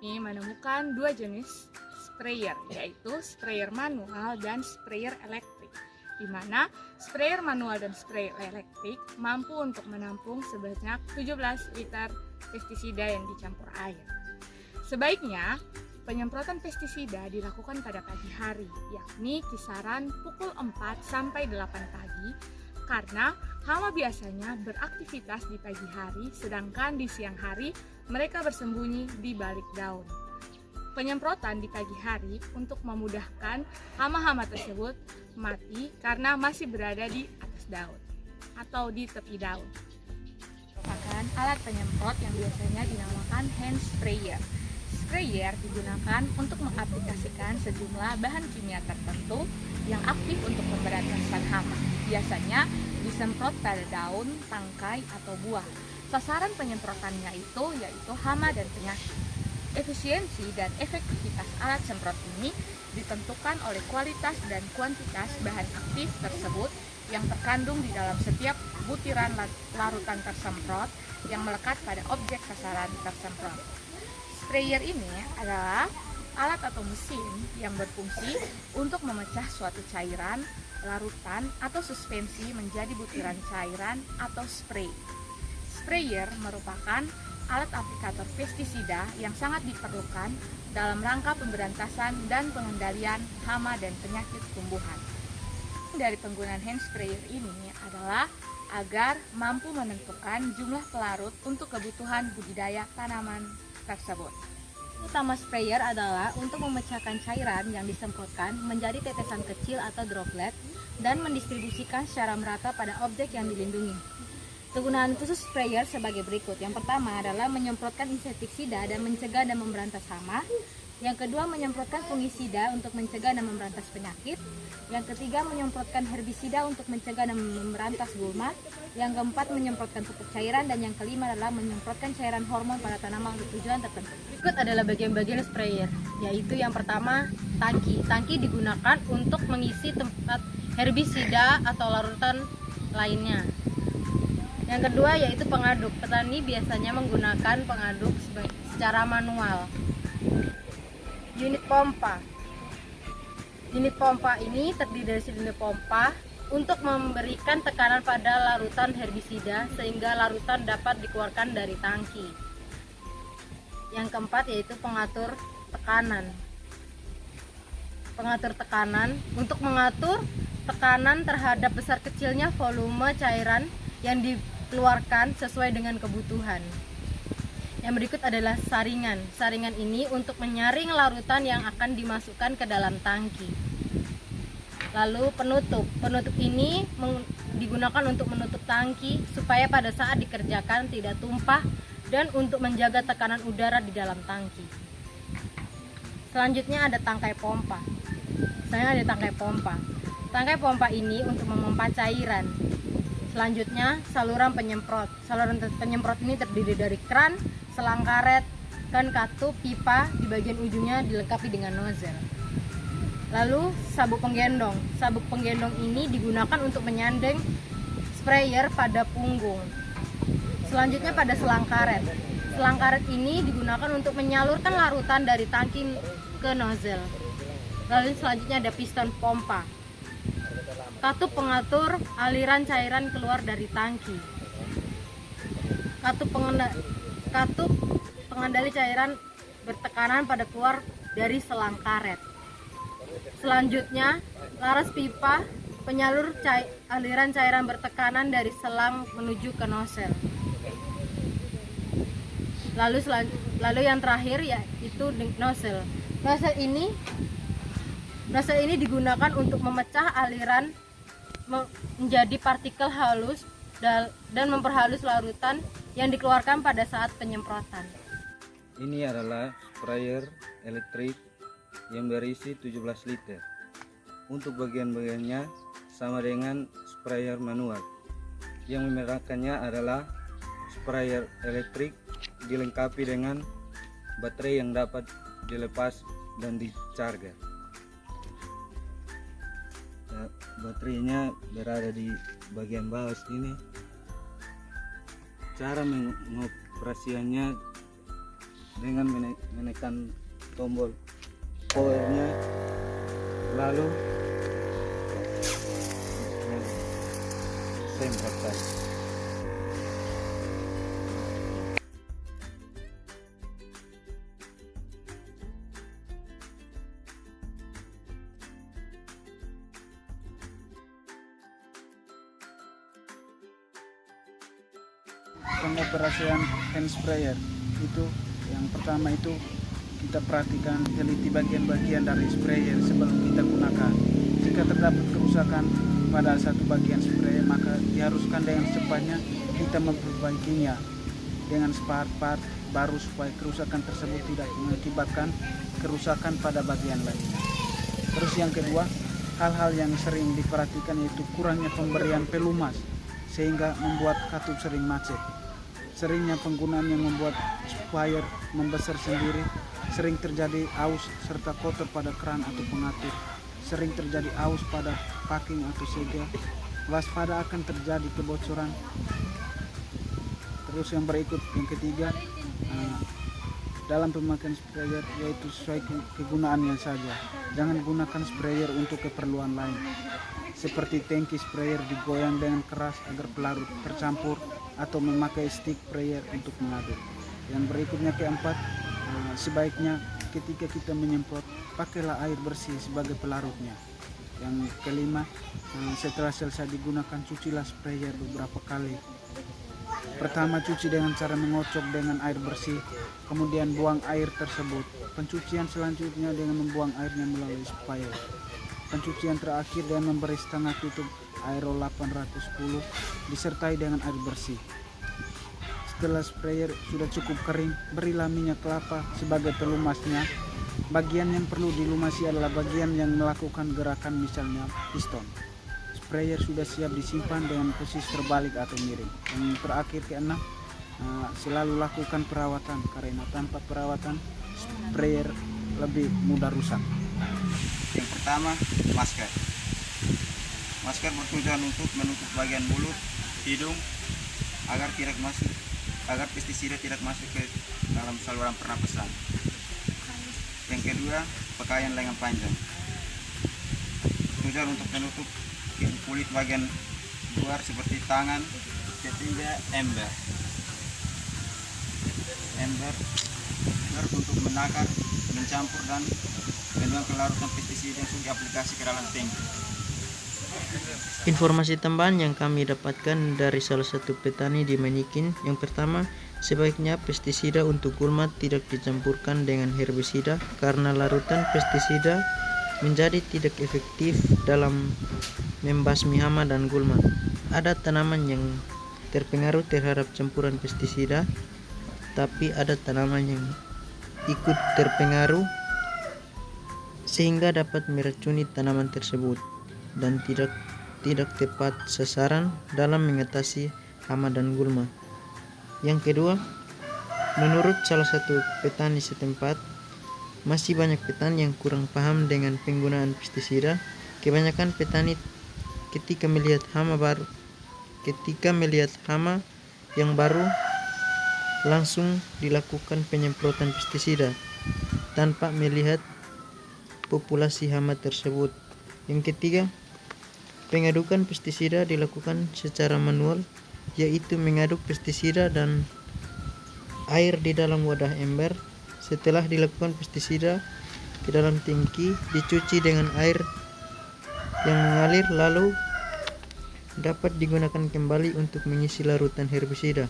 ini menemukan dua jenis sprayer, yaitu sprayer manual dan sprayer elektrik, di mana sprayer manual dan sprayer elektrik mampu untuk menampung sebanyak 17 liter pestisida yang dicampur air. Sebaiknya penyemprotan pestisida dilakukan pada pagi hari, yakni kisaran pukul 4 sampai 8 pagi, karena hama biasanya beraktivitas di pagi hari, sedangkan di siang hari mereka bersembunyi di balik daun. Penyemprotan di pagi hari untuk memudahkan hama-hama tersebut mati karena masih berada di atas daun atau di tepi daun. Merupakan alat penyemprot yang biasanya dinamakan hand sprayer. Sprayer digunakan untuk mengaplikasikan sejumlah bahan kimia tertentu yang aktif untuk pemberantasan hama. Biasanya disemprot pada daun, tangkai, atau buah. Sasaran penyemprotannya yaitu hama dan penyakit. Efisiensi dan efektivitas alat semprot ini ditentukan oleh kualitas dan kuantitas bahan aktif tersebut yang terkandung di dalam setiap butiran larutan tersemprot yang melekat pada objek sasaran tersemprot. Sprayer ini adalah alat atau mesin yang berfungsi untuk memecah suatu cairan, larutan, atau suspensi menjadi butiran cairan atau spray. Sprayer merupakan alat aplikator pestisida yang sangat diperlukan dalam rangka pemberantasan dan pengendalian hama dan penyakit tumbuhan. Dari penggunaan hand sprayer ini adalah agar mampu menentukan jumlah pelarut untuk kebutuhan budidaya tanaman tersebut. Utama sprayer adalah untuk memecahkan cairan yang disemprotkan menjadi tetesan kecil atau droplet dan mendistribusikan secara merata pada objek yang dilindungi. Kegunaan khusus sprayer sebagai berikut. Yang pertama adalah menyemprotkan insektisida dan mencegah dan memberantas hama. Yang kedua, menyemprotkan fungisida untuk mencegah dan memberantas penyakit. Yang ketiga, menyemprotkan herbisida untuk mencegah dan memberantas gulma. Yang keempat, menyemprotkan pupuk cairan. Dan yang kelima adalah menyemprotkan cairan hormon pada tanaman untuk tujuan tertentu. Berikut adalah bagian-bagian sprayer, yaitu yang pertama, tangki. Tangki digunakan untuk mengisi tempat herbisida atau larutan lainnya. Yang kedua yaitu pengaduk. Petani biasanya menggunakan pengaduk secara manual. Unit pompa. Unit pompa ini terdiri dari silinder pompa untuk memberikan tekanan pada larutan herbisida sehingga larutan dapat dikeluarkan dari tangki. Yang keempat yaitu pengatur tekanan. Pengatur tekanan untuk mengatur tekanan terhadap besar kecilnya volume cairan yang dikeluarkan sesuai dengan kebutuhan. Yang berikut adalah saringan. Saringan ini untuk menyaring larutan yang akan dimasukkan ke dalam tangki. Lalu penutup. Penutup ini digunakan untuk menutup tangki supaya pada saat dikerjakan tidak tumpah dan untuk menjaga tekanan udara di dalam tangki. Selanjutnya ada tangkai pompa. Tangkai pompa ini untuk memompa cairan. Selanjutnya saluran penyemprot. Saluran penyemprot ini terdiri dari keran, selang karet, dan katup pipa di bagian ujungnya dilengkapi dengan nozzle. Lalu sabuk penggendong. Sabuk penggendong ini digunakan untuk menyandeng sprayer pada punggung. Selanjutnya pada selang karet. Selang karet ini digunakan untuk menyalurkan larutan dari tangki ke nozzle. Lalu selanjutnya ada piston pompa. Katup pengatur aliran cairan keluar dari tangki. Katup pengendali cairan bertekanan pada keluar dari selang karet. Selanjutnya, laras pipa penyalur aliran cairan bertekanan dari selang menuju ke nozzle. Lalu yang terakhir yaitu nozzle. Nozzle ini digunakan untuk memecah aliran menjadi partikel halus dan memperhalus larutan yang dikeluarkan pada saat penyemprotan. Ini adalah sprayer elektrik yang berisi 17 liter. Untuk bagian-bagiannya sama dengan sprayer manual. Yang membedakannya adalah sprayer elektrik dilengkapi dengan baterai yang dapat dilepas dan dicharger. Baterainya berada di bagian bawah sini. Cara mengoperasikannya dengan menekan tombol powernya, lalu semprotkan. Pengoperasian hand sprayer itu yang pertama itu kita perhatikan teliti bagian-bagian dari sprayer sebelum kita gunakan. Jika terdapat kerusakan pada satu bagian sprayer, maka diharuskan dengan secepatnya kita memperbaikinya dengan part-part baru supaya kerusakan tersebut tidak mengakibatkan kerusakan pada bagian lainnya. Terus yang kedua, hal-hal yang sering diperhatikan yaitu kurangnya pemberian pelumas sehingga membuat katup sering macet. Seringnya penggunaan yang membuat sprayer membesar sendiri, sering terjadi aus serta kotor pada keran atau pengatur, sering terjadi aus pada packing atau segel, waspada akan terjadi kebocoran. Terus yang berikut, yang ketiga, dalam pemakaian sprayer yaitu sesuai kegunaannya saja. Jangan gunakan sprayer untuk keperluan lain, seperti tangki sprayer digoyang dengan keras agar pelarut tercampur, atau memakai stick sprayer untuk mengaduk. Yang berikutnya keempat, sebaiknya ketika kita menyemprot, pakailah air bersih sebagai pelarutnya. Yang kelima, setelah selesai digunakan, cucilah sprayer beberapa kali. Pertama, cuci dengan cara mengocok dengan air bersih, kemudian buang air tersebut. Pencucian selanjutnya dengan membuang airnya melalui sprayer. Pencucian terakhir dengan memberi setengah tutup Aero 810 disertai dengan air bersih. Setelah sprayer sudah cukup kering, berilah minyak kelapa sebagai pelumasnya. Bagian yang perlu dilumasi adalah bagian yang melakukan gerakan, misalnya piston. Sprayer sudah siap disimpan dengan posisi terbalik atau miring. Yang terakhir keenam, selalu lakukan perawatan karena tanpa perawatan sprayer lebih mudah rusak. Yang pertama, masker. Masker bertujuan untuk menutup bagian mulut, hidung agar pestisida tidak masuk ke dalam saluran pernapasan. Yang kedua, pakaian lengan panjang. Tujuan untuk menutup kulit bagian luar seperti tangan, ketiga ember. Ember untuk menakar, mencampur dan membuang kelarutan pestisida yang sudah diaplikasi ke dalam tangki. Informasi tambahan yang kami dapatkan dari salah satu petani di Manikin, yang pertama, sebaiknya pestisida untuk gulma tidak dicampurkan dengan herbisida karena larutan pestisida menjadi tidak efektif dalam membasmi hama dan gulma. Ada tanaman yang terpengaruh terhadap campuran pestisida, tapi ada tanaman yang ikut terpengaruh sehingga dapat meracuni tanaman tersebut dan tidak tepat sasaran dalam mengatasi hama dan gulma. Yang kedua, menurut salah satu petani setempat, masih banyak petani yang kurang paham dengan penggunaan pestisida. Kebanyakan petani ketika melihat hama yang baru langsung dilakukan penyemprotan pestisida tanpa melihat populasi hama tersebut. Yang ketiga, pengadukan pestisida dilakukan secara manual, yaitu mengaduk pestisida dan air di dalam wadah ember. Setelah dilakukan pestisida ke dalam tangki, dicuci dengan air yang mengalir, lalu dapat digunakan kembali untuk mengisi larutan herbisida.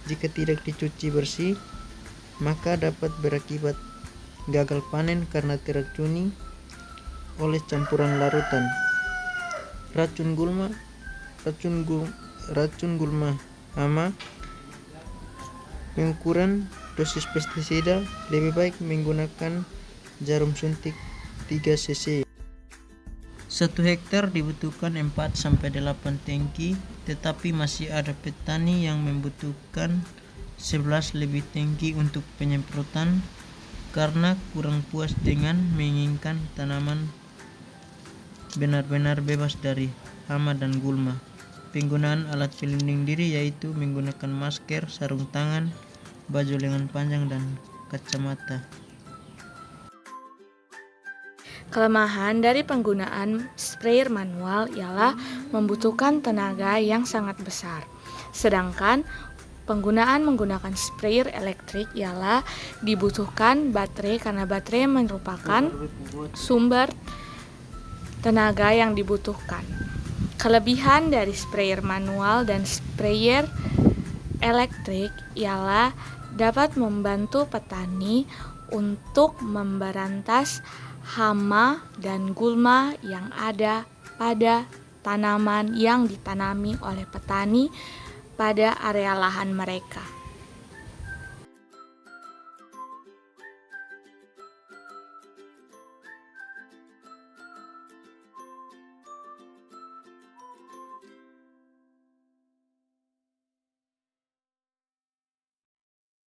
Jika tidak dicuci bersih, maka dapat berakibat gagal panen karena teracuni oleh campuran larutan. Racun gulma hama. Pengukuran dosis pestisida lebih baik menggunakan jarum suntik 3 cc. 1 hektar dibutuhkan 4-8 tangki, tetapi masih ada petani yang membutuhkan 11 lebih tangki untuk penyemprotan karena kurang puas dengan menginginkan tanaman benar-benar bebas dari hama dan gulma. Penggunaan alat pelindung diri yaitu menggunakan masker, sarung tangan, baju lengan panjang, dan kacamata. Kelemahan dari penggunaan sprayer manual ialah membutuhkan tenaga yang sangat besar. Sedangkan menggunakan sprayer elektrik ialah dibutuhkan baterai karena baterai merupakan sumber tenaga yang dibutuhkan. Kelebihan dari sprayer manual dan sprayer elektrik ialah dapat membantu petani untuk memberantas hama dan gulma yang ada pada tanaman yang ditanami oleh petani pada area lahan mereka.